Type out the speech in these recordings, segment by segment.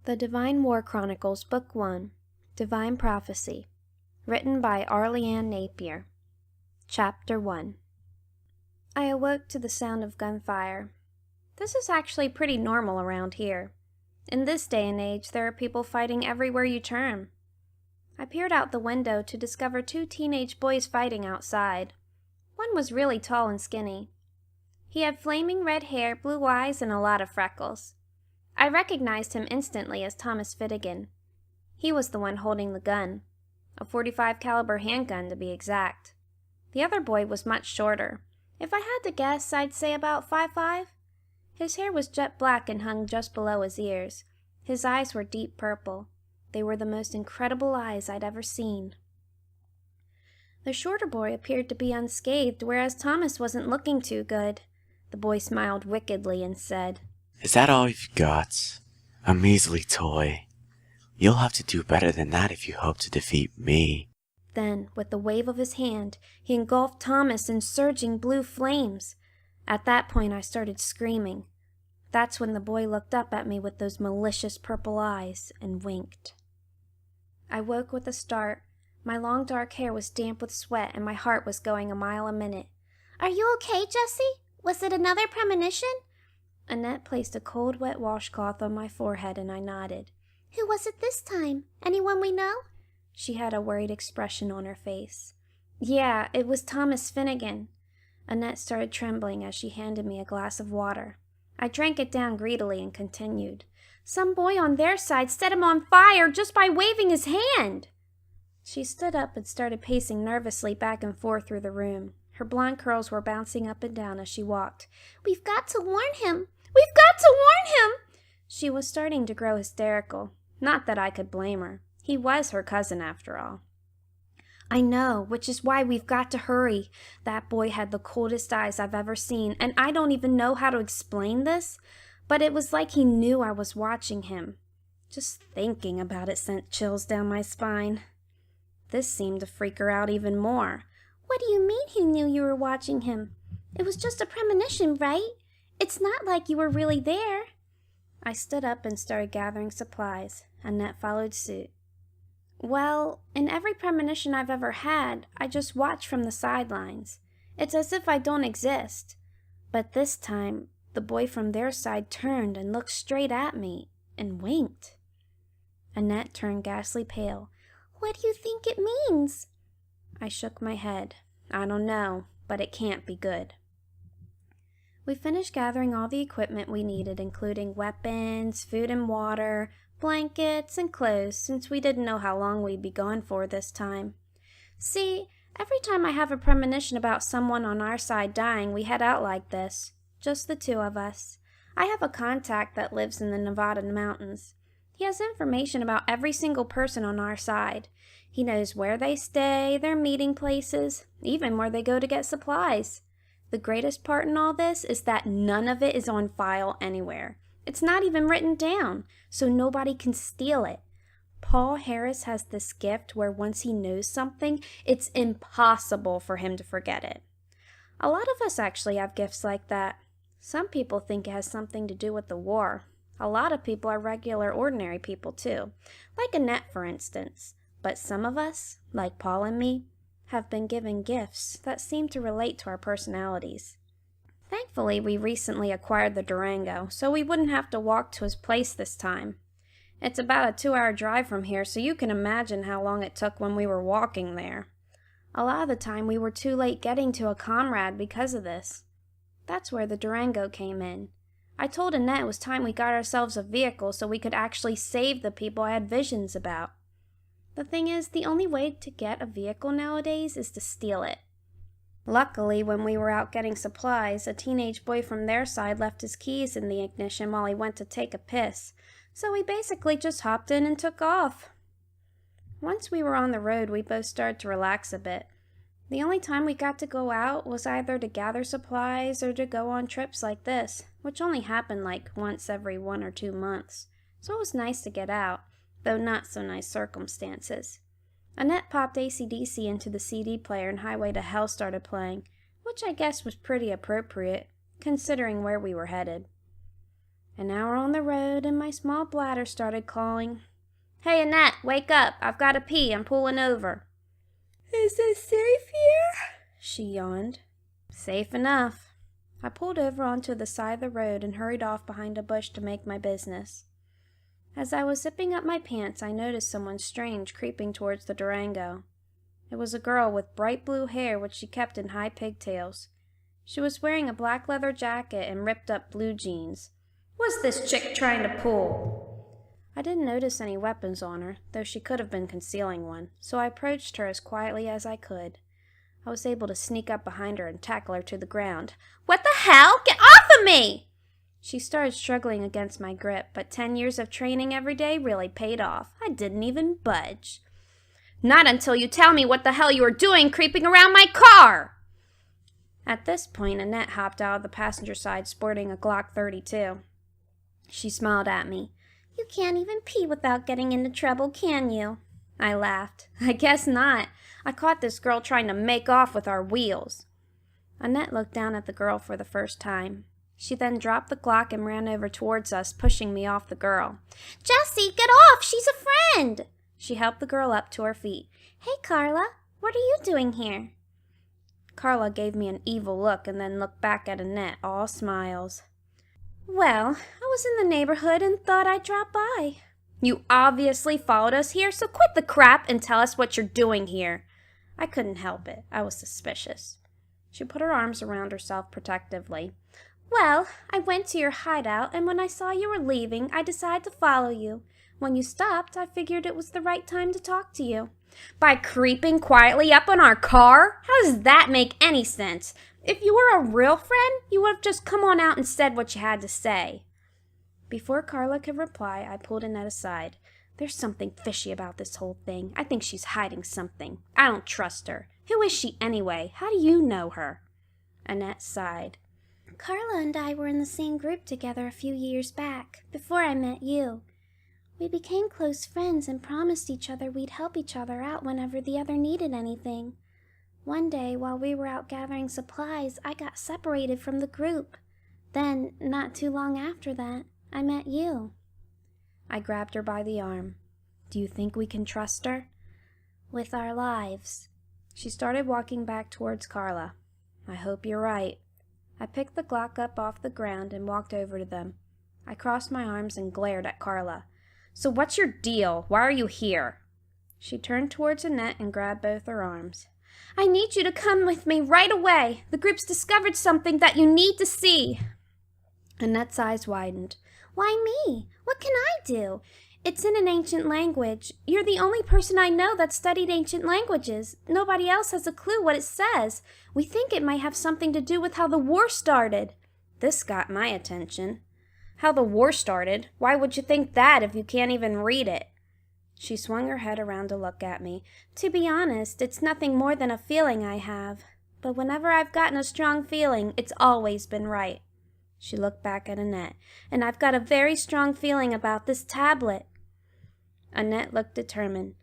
The Divine War Chronicles, Book 1, Divine Prophecy, written by Arleanne Napier. Chapter 1. I awoke to the sound of gunfire. This is actually pretty normal around here. In this day and age, there are people fighting everywhere you turn. I peered out the window to discover two teenage boys fighting outside. One was really tall and skinny. He had flaming red hair, blue eyes, and a lot of freckles. I recognized him instantly as Thomas Finnegan. He was the one holding the gun, a .45 caliber handgun to be exact. The other boy was much shorter. If I had to guess, I'd say about 5'5". His hair was jet black and hung just below his ears. His eyes were deep purple. They were the most incredible eyes I'd ever seen. The shorter boy appeared to be unscathed, whereas Thomas wasn't looking too good. The boy smiled wickedly and said, "Is that all you've got? A measly toy. You'll have to do better than that if you hope to defeat me." Then, with a wave of his hand, he engulfed Thomas in surging blue flames. At that point, I started screaming. That's when the boy looked up at me with those malicious purple eyes and winked. I woke with a start. My long dark hair was damp with sweat and my heart was going a mile a minute. "Are you okay, Jessie? Was it another premonition?" Annette placed a cold, wet washcloth on my forehead and I nodded. "Who was it this time? Anyone we know?" She had a worried expression on her face. "Yeah, it was Thomas Finnegan." Annette started trembling as she handed me a glass of water. I drank it down greedily and continued. "Some boy on their side set him on fire just by waving his hand." She stood up and started pacing nervously back and forth through the room. Her blonde curls were bouncing up and down as she walked. "We've got to warn him! We've got to warn him!" She was starting to grow hysterical. Not that I could blame her. He was her cousin after all. "I know, which is why we've got to hurry. That boy had the coldest eyes I've ever seen, and I don't even know how to explain this, but it was like he knew I was watching him. Just thinking about it sent chills down my spine." This seemed to freak her out even more. "What do you mean he knew you were watching him? It was just a premonition, right? It's not like you were really there." I stood up and started gathering supplies. Annette followed suit. "Well, in every premonition I've ever had, I just watch from the sidelines. It's as if I don't exist. But this time, the boy from their side turned and looked straight at me and winked." Annette turned ghastly pale. "What do you think it means?" I shook my head. "I don't know, but it can't be good." We finished gathering all the equipment we needed, including weapons, food and water, blankets, and clothes, since we didn't know how long we'd be gone for this time. See, every time I have a premonition about someone on our side dying, we head out like this, just the two of us. I have a contact that lives in the Nevada mountains. He has information about every single person on our side. He knows where they stay, their meeting places, even where they go to get supplies. The greatest part in all this is that none of it is on file anywhere. It's not even written down, so nobody can steal it. Paul Harris has this gift where once he knows something, it's impossible for him to forget it. A lot of us actually have gifts like that. Some people think it has something to do with the war. A lot of people are regular, ordinary people too, like Annette, for instance. But some of us, like Paul and me, have been given gifts that seem to relate to our personalities. Thankfully, we recently acquired the Durango, so we wouldn't have to walk to his place this time. It's about a 2-hour drive from here, so you can imagine how long it took when we were walking there. A lot of the time, we were too late getting to a comrade because of this. That's where the Durango came in. I told Annette it was time we got ourselves a vehicle so we could actually save the people I had visions about. The thing is, the only way to get a vehicle nowadays is to steal it. Luckily, when we were out getting supplies, a teenage boy from their side left his keys in the ignition while he went to take a piss, so we basically just hopped in and took off. Once we were on the road, we both started to relax a bit. The only time we got to go out was either to gather supplies or to go on trips like this, which only happened like once every 1 or 2 months, so it was nice to get out, though not so nice circumstances. Annette popped AC/DC into the CD player and Highway to Hell started playing, which I guess was pretty appropriate, considering where we were headed. An hour on the road, and my small bladder started calling. "Hey, Annette, wake up. I've got to pee. I'm pulling over." "Is it safe here?" She yawned. "Safe enough." I pulled over onto the side of the road and hurried off behind a bush to make my business. As I was zipping up my pants, I noticed someone strange creeping towards the Durango. It was a girl with bright blue hair which she kept in high pigtails. She was wearing a black leather jacket and ripped-up blue jeans. "What's this chick trying to pull?" I didn't notice any weapons on her, though she could have been concealing one, so I approached her as quietly as I could. I was able to sneak up behind her and tackle her to the ground. "What the hell? Get off of me!" She started struggling against my grip, but 10 years of training every day really paid off. I didn't even budge. "Not until you tell me what the hell you are doing creeping around my car!" At this point, Annette hopped out of the passenger side sporting a Glock 32. She smiled at me. "You can't even pee without getting into trouble, can you?" I laughed. "I guess not. I caught this girl trying to make off with our wheels." Annette looked down at the girl for the first time. She then dropped the Glock and ran over towards us, pushing me off the girl. "Jessie, get off! She's a friend!" She helped the girl up to her feet. "Hey, Carla, what are you doing here?" Carla gave me an evil look and then looked back at Annette, all smiles. "Well, I was in the neighborhood and thought I'd drop by." "You obviously followed us here, so quit the crap and tell us what you're doing here." I couldn't help it. I was suspicious. She put her arms around herself protectively. "Well, I went to your hideout, and when I saw you were leaving, I decided to follow you. When you stopped, I figured it was the right time to talk to you." "By creeping quietly up on our car? How does that make any sense? If you were a real friend, you would have just come on out and said what you had to say." Before Carla could reply, I pulled Annette aside. "There's something fishy about this whole thing. I think she's hiding something. I don't trust her. Who is she anyway? How do you know her?" Annette sighed. "Carla and I were in the same group together a few years back, before I met you. We became close friends and promised each other we'd help each other out whenever the other needed anything. One day, while we were out gathering supplies, I got separated from the group. Then, not too long after that, I met you." I grabbed her by the arm. "Do you think we can trust her?" "With our lives." She started walking back towards Carla. "I hope you're right." I picked the Glock up off the ground and walked over to them. I crossed my arms and glared at Carla. "So what's your deal? Why are you here?" She turned towards Annette and grabbed both her arms. "I need you to come with me right away. The group's discovered something that you need to see." Annette's eyes widened. "Why me? What can I do? It's in an ancient language. You're the only person I know that studied ancient languages. Nobody else has a clue what it says. We think it might have something to do with how the war started." This got my attention. "How the war started? Why would you think that if you can't even read it?" She swung her head around to look at me. "To be honest, it's nothing more than a feeling I have. But whenever I've gotten a strong feeling, it's always been right." She looked back at Annette. "And I've got a very strong feeling about this tablet." Annette looked determined.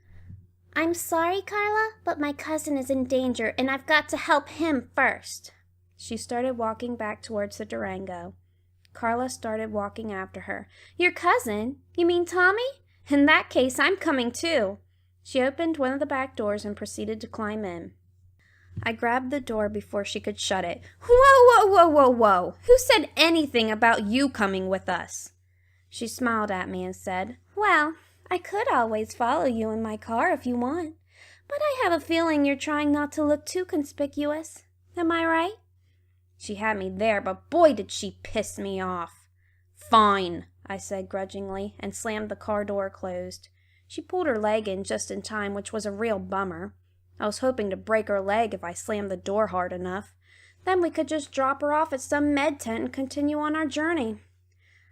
"I'm sorry, Carla, but my cousin is in danger, and I've got to help him first." She started walking back towards the Durango. Carla started walking after her. "Your cousin? You mean Tommy? In that case, I'm coming too." She opened one of the back doors and proceeded to climb in. I grabbed the door before she could shut it. "Whoa, whoa, whoa, whoa, whoa! Who said anything about you coming with us?" She smiled at me and said, "Well, I could always follow you in my car if you want, but I have a feeling you're trying not to look too conspicuous. Am I right?" She had me there, but boy did she piss me off. "Fine," I said grudgingly, and slammed the car door closed. She pulled her leg in just in time, which was a real bummer. I was hoping to break her leg if I slammed the door hard enough. Then we could just drop her off at some med tent and continue on our journey.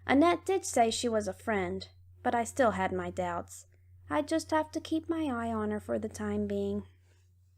Annette did say she was a friend, but I still had my doubts. I'd just have to keep my eye on her for the time being.